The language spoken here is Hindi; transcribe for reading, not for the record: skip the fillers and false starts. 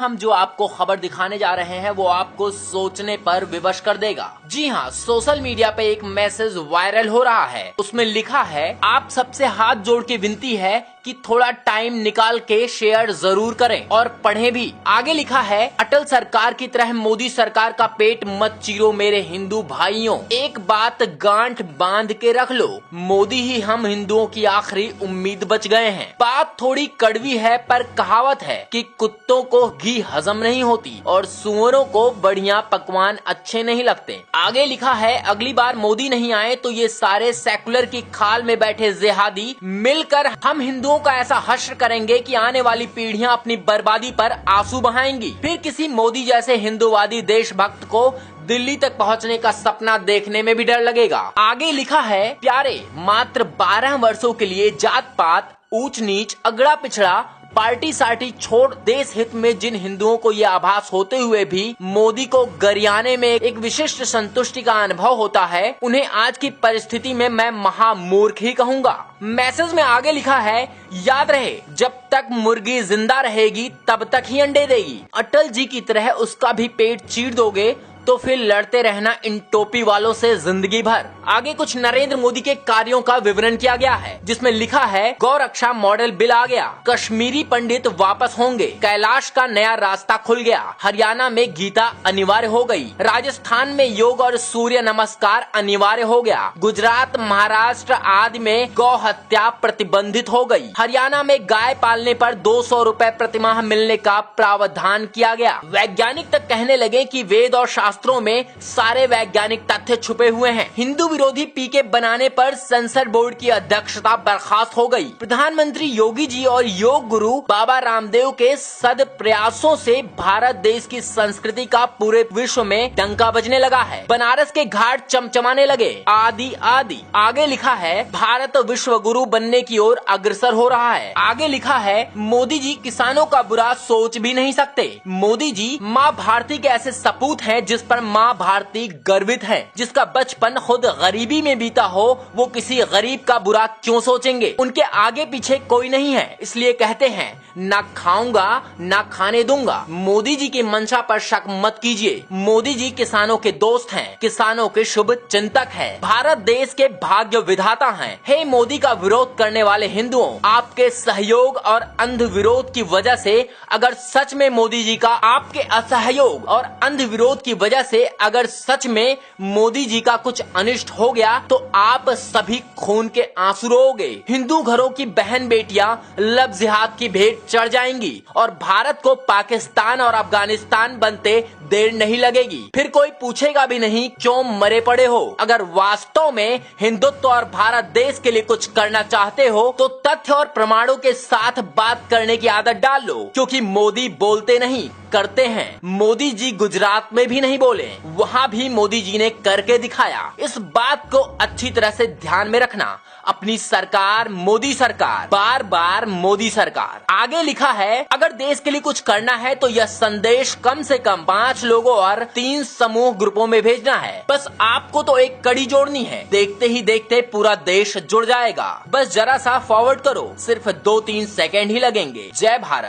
हम जो आपको खबर दिखाने जा रहे हैं वो आपको सोचने पर विवश कर देगा। जी हाँ, सोशल मीडिया पे एक मैसेज वायरल हो रहा है। उसमें लिखा है, आप सबसे हाथ जोड़ के विनती है कि थोड़ा टाइम निकाल के शेयर जरूर करें और पढ़ें भी। आगे लिखा है, अटल सरकार की तरह मोदी सरकार का पेट मत चीरो मेरे हिंदू भाइयों, एक बात गांठ बांध के रख लो, मोदी ही हम हिंदुओं की आखिरी उम्मीद बच गए हैं। बात थोड़ी कड़वी है पर कहावत है कि कुत्तों को घी हजम नहीं होती और सुअरों को बढ़िया पकवान अच्छे नहीं लगते। आगे लिखा है, अगली बार मोदी नहीं आए तो ये सारे सेकुलर की खाल में बैठे जिहादी मिलकर हम हिंदुओं का ऐसा हश्र करेंगे कि आने वाली पीढ़ियां अपनी बर्बादी पर आंसू बहाएंगी। फिर किसी मोदी जैसे हिंदूवादी देशभक्त को दिल्ली तक पहुंचने का सपना देखने में भी डर लगेगा। आगे लिखा है, प्यारे, मात्र 12 वर्षों के लिए जात पात, ऊंच नीच, अगड़ा पिछड़ा, पार्टी सार्टी छोड़ देश हित में जिन हिंदुओं को ये आभास होते हुए भी मोदी को गरियाने में एक विशिष्ट संतुष्टि का अनुभव होता है, उन्हें आज की परिस्थिति में मैं महामूर्ख ही कहूँगा। मैसेज में आगे लिखा है, याद रहे जब तक मुर्गी जिंदा रहेगी तब तक ही अंडे देगी। अटल जी की तरह उसका भी पेट चीर दोगे तो फिर लड़ते रहना इन टोपी वालों से जिंदगी भर। आगे कुछ नरेंद्र मोदी के कार्यों का विवरण किया गया है, जिसमें लिखा है, गौ रक्षा मॉडल बिल आ गया, कश्मीरी पंडित वापस होंगे, कैलाश का नया रास्ता खुल गया, हरियाणा में गीता अनिवार्य हो गई, राजस्थान में योग और सूर्य नमस्कार अनिवार्य हो गया, गुजरात, महाराष्ट्र आदि में गौ हत्या प्रतिबंधित हो गई, हरियाणा में गाय पालने पर 200 रुपए प्रतिमाह मिलने का प्रावधान किया गया। वैज्ञानिक तक कहने लगे कि वेद और शास्त्रों में सारे वैज्ञानिक तथ्य छुपे हुए हैं। हिंदू विरोधी पीके बनाने पर संसद बोर्ड की अध्यक्षता बर्खास्त हो गई। प्रधानमंत्री योगी जी और योग गुरु बाबा रामदेव के सद प्रयासों से भारत देश की संस्कृति का पूरे विश्व में डंका बजने लगा है। बनारस के घाट चमचमाने लगे, आदि आदि। आगे लिखा है, भारत विश्व गुरु बनने की ओर अग्रसर हो रहा है। आगे लिखा है, मोदी जी किसानों का बुरा सोच भी नहीं सकते। मोदी जी माँ भारती के ऐसे सपूत हैं जिस पर माँ भारती गर्वित है। जिसका बचपन खुद गरीबी में बीता हो, वो किसी गरीब का बुरा क्यों सोचेंगे। उनके आगे पीछे कोई नहीं है, इसलिए कहते हैं, ना खाऊंगा ना खाने दूंगा। मोदी जी की मंशा पर शक मत कीजिए। मोदी जी किसानों के दोस्त हैं, किसानों के शुभ चिंतक हैं, भारत देश के भाग्य विधाता हैं। हे मोदी का विरोध करने वाले हिंदुओं, आपके सहयोग और अंध विरोध की वजह से अगर सच में मोदी जी का, आपके असहयोग और अंध विरोध की वजह से अगर सच में मोदी जी का कुछ अनिष्ट हो गया तो आप सभी खून के आंसू रोओगे। हिंदू घरों की बहन बेटियां लब जिहाद की भेंट चढ़ जाएंगी और भारत को पाकिस्तान और अफगानिस्तान बनते देर नहीं लगेगी। फिर कोई पूछेगा भी नहीं क्यों मरे पड़े हो। अगर वास्तव में हिंदुत्व और भारत देश के लिए कुछ करना चाहते हो तो तथ्य और प्रमाणों के साथ बात करने की आदत डाल लो, क्योंकि मोदी बोलते नहीं करते हैं। मोदी जी गुजरात में भी नहीं बोले, वहाँ भी मोदी जी ने करके दिखाया। इस बात को अच्छी तरह से ध्यान में रखना। अपनी सरकार मोदी सरकार, बार बार मोदी सरकार। आगे लिखा है, अगर देश के लिए कुछ करना है तो यह संदेश कम से कम 5 लोगों और 3 समूह ग्रुपों में भेजना है। बस आपको तो एक कड़ी जोड़नी है, देखते ही देखते पूरा देश जुड़ जाएगा। बस जरा सा फॉरवर्ड करो, सिर्फ 2-3 सेकेंड ही लगेंगे। जय भारत।